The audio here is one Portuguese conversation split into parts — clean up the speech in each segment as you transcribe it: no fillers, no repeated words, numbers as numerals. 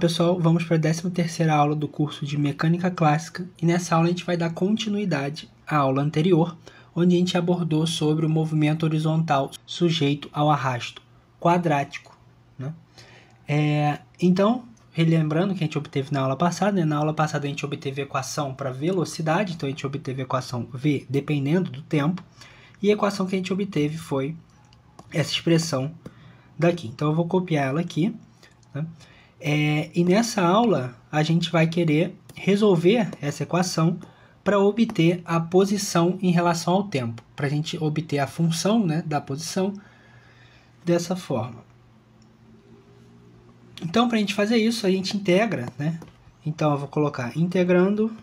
pessoal, vamos para a 13ª aula do curso de Mecânica Clássica e nessa aula a gente vai dar continuidade à aula anterior, onde a gente abordou sobre o movimento horizontal sujeito ao arrasto quadrático, né? Então, relembrando que a gente obteve na aula passada, né? Na aula passada a gente obteve a equação para velocidade, então a gente obteve a equação V dependendo do tempo, e a equação que a gente obteve foi essa expressão daqui. Então eu vou copiar ela aqui, né? E nessa aula a gente vai querer resolver essa equação para obter a posição em relação ao tempo, para a gente obter a função, né, da posição dessa forma. Então, para a gente fazer isso, a gente integra, né? Então eu vou colocar integrando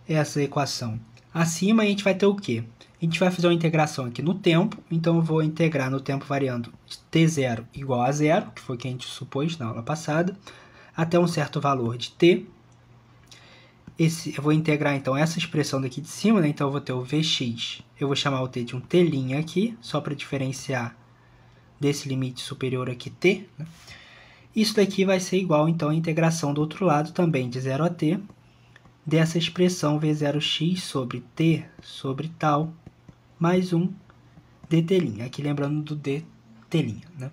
essa equação acima, a gente vai ter o quê? A gente vai fazer uma integração aqui no tempo, então eu vou integrar no tempo variando de t0 igual a 0, que foi o que a gente supôs na aula passada, até um certo valor de t. Eu vou integrar então essa expressão daqui de cima, né? Então eu vou ter o Vx, eu vou chamar o t de um t' aqui, só para diferenciar desse limite superior aqui t, né? Isso daqui vai ser igual então a integração do outro lado também de 0 a t, dessa expressão V0x sobre t sobre tal, mais um dt', aqui lembrando do dt', né?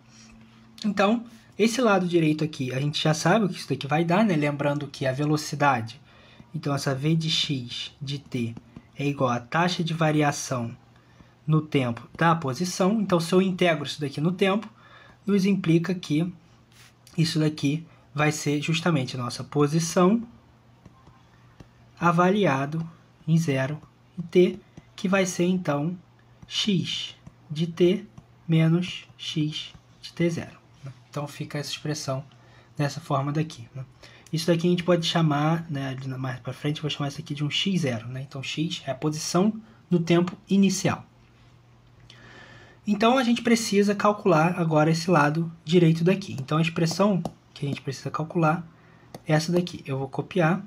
Então, esse lado direito aqui, a gente já sabe o que isso daqui vai dar, né? Lembrando que a velocidade, então essa v de x de t é igual à taxa de variação no tempo da posição. Então, se eu integro isso daqui no tempo, nos implica que isso daqui vai ser justamente a nossa posição avaliado em 0 e t, que vai ser então x de t menos x de t0. Então fica essa expressão dessa forma daqui, né? Isso daqui a gente pode chamar, né, mais para frente eu vou chamar isso aqui de um x0, né? Então x é a posição no tempo inicial. Então a gente precisa calcular agora esse lado direito daqui. Então a expressão que a gente precisa calcular é essa daqui. Eu vou copiar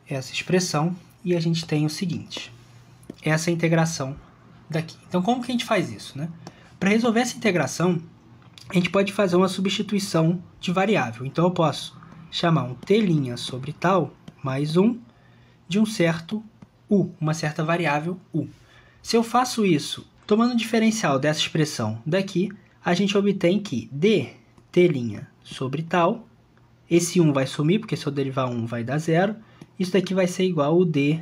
essa expressão e a gente tem o seguinte, essa integração daqui. Então, como que a gente faz isso, né? Para resolver essa integração, a gente pode fazer uma substituição de variável. Então, eu posso chamar um t' sobre tal mais um de um certo u, uma certa variável u. Se eu faço isso, tomando o diferencial dessa expressão daqui, a gente obtém que dt' sobre tal, esse 1 vai sumir, porque se eu derivar 1 vai dar 0, isso daqui vai ser igual ao du,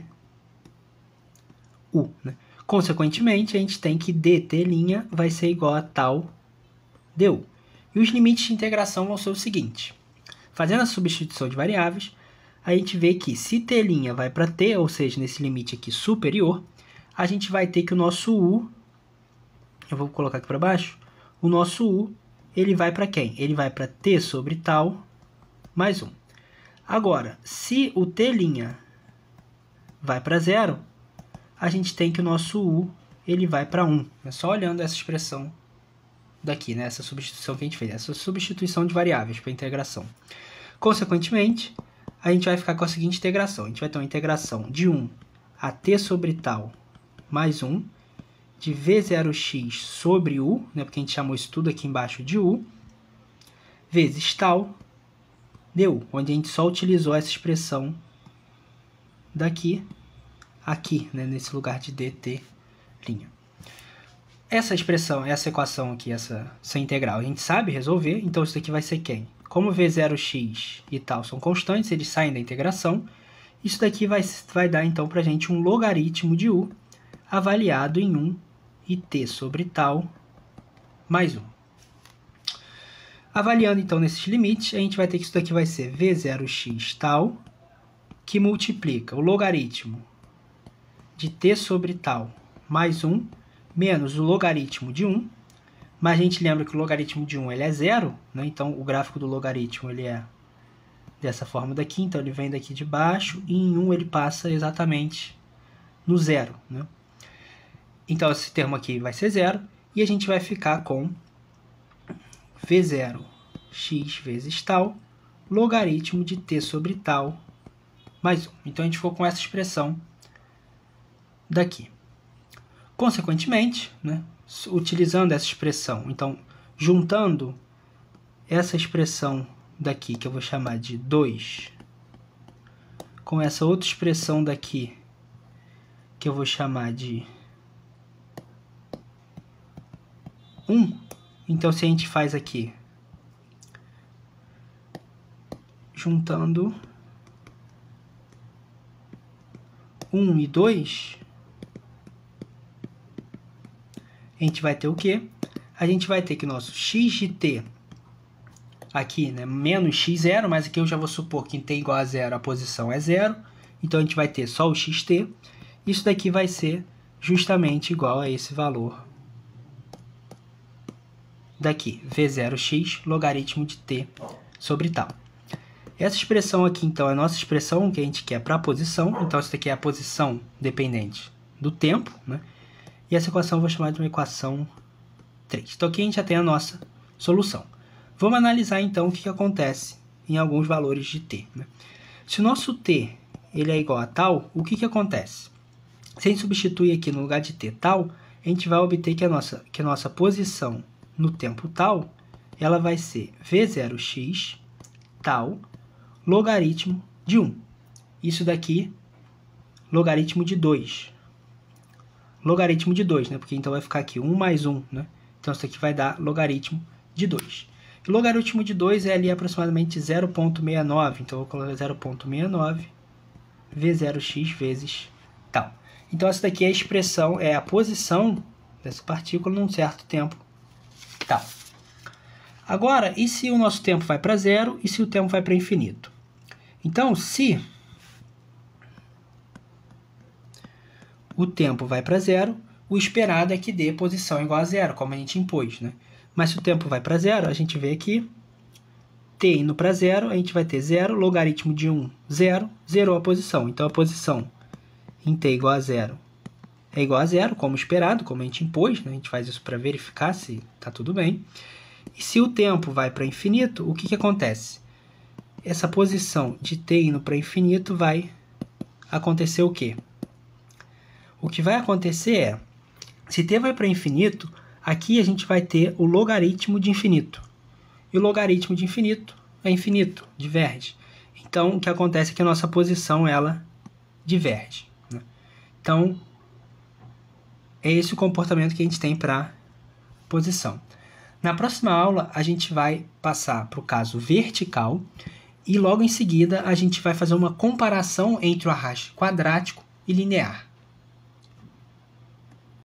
né? Consequentemente, a gente tem que dt' vai ser igual a tal du. E os limites de integração vão ser o seguinte. Fazendo a substituição de variáveis, a gente vê que se t' vai para t, ou seja, nesse limite aqui superior, a gente vai ter que o nosso u, eu vou colocar aqui para baixo, o nosso u, ele vai para quem? Ele vai para t sobre tal mais 1. Agora, se o t' vai para 0, a gente tem que o nosso u ele vai para 1. É só olhando essa expressão daqui, né? Essa substituição que a gente fez, essa substituição de variáveis para integração. Consequentemente, a gente vai ficar com a seguinte integração. A gente vai ter uma integração de 1 a t sobre tal mais 1, de v0x sobre u, né? Porque a gente chamou isso tudo aqui embaixo de u, vezes tal du, onde a gente só utilizou essa expressão daqui, aqui, né, nesse lugar de dt'. Essa expressão, essa equação aqui, essa integral, a gente sabe resolver, então isso daqui vai ser quem? Como v0x e tal são constantes, eles saem da integração, isso daqui vai dar então para a gente um logaritmo de u avaliado em 1 e t sobre tal mais 1. Avaliando, então, nesses limites, a gente vai ter que isso daqui vai ser v0x tal, que multiplica o logaritmo de t sobre tal mais 1, menos o logaritmo de 1, mas a gente lembra que o logaritmo de 1 ele é 0, né? Então o gráfico do logaritmo ele é dessa forma daqui, então ele vem daqui de baixo, e em 1 ele passa exatamente no 0, né? Então esse termo aqui vai ser 0, e a gente vai ficar com v0x vezes tal, logaritmo de t sobre tal mais 1. Então a gente ficou com essa expressão daqui. Consequentemente, né, utilizando essa expressão, então juntando essa expressão daqui, que eu vou chamar de 2, com essa outra expressão daqui, que eu vou chamar de 1. Então, se a gente faz aqui, juntando 1 e 2, a gente vai ter o quê? A gente vai ter que nosso x de t aqui, né, menos x0, mas aqui eu já vou supor que em t igual a 0 a posição é 0, então a gente vai ter só o xt. Isso daqui vai ser justamente igual a esse valor daqui, v0x logaritmo de t sobre tal. Essa expressão aqui, então, é a nossa expressão que a gente quer para a posição. Então, isso daqui é a posição dependente do tempo, né? E essa equação eu vou chamar de uma equação 3. Então, aqui a gente já tem a nossa solução. Vamos analisar, então, o que acontece em alguns valores de t, né? Se o nosso t ele é igual a tal, o que acontece? Se a gente substituir aqui no lugar de t tal, a gente vai obter que a nossa posição no tempo tal, ela vai ser v0x tal logaritmo de 1. Isso daqui, logaritmo de 2. Logaritmo de 2, né? Porque então vai ficar aqui 1 mais 1, né? Então isso aqui vai dar logaritmo de 2. E logaritmo de 2 é ali aproximadamente 0,69. Então eu vou colocar 0,69 v0x vezes tal. Então essa daqui é a expressão, é a posição dessa partícula num certo tempo tal. Agora, e se o nosso tempo vai para 0 e se o tempo vai para infinito? Então, se o tempo vai para 0, o esperado é que dê posição igual a 0, como a gente impôs, né? Mas se o tempo vai para 0, a gente vê aqui, t indo para 0, a gente vai ter 0, logaritmo de 1, 0, zerou a posição. Então, a posição em t igual a 0 é igual a 0, como esperado, como a gente impôs, né? A gente faz isso para verificar se está tudo bem. E se o tempo vai para infinito, o que acontece? Essa posição de t indo para infinito vai acontecer o quê? O que vai acontecer é, se t vai para infinito, aqui a gente vai ter o logaritmo de infinito. E o logaritmo de infinito é infinito, diverge. Então, o que acontece é que a nossa posição, ela diverge, né? Então, é esse o comportamento que a gente tem para posição. Na próxima aula, a gente vai passar para o caso vertical e logo em seguida a gente vai fazer uma comparação entre o arraste quadrático e linear.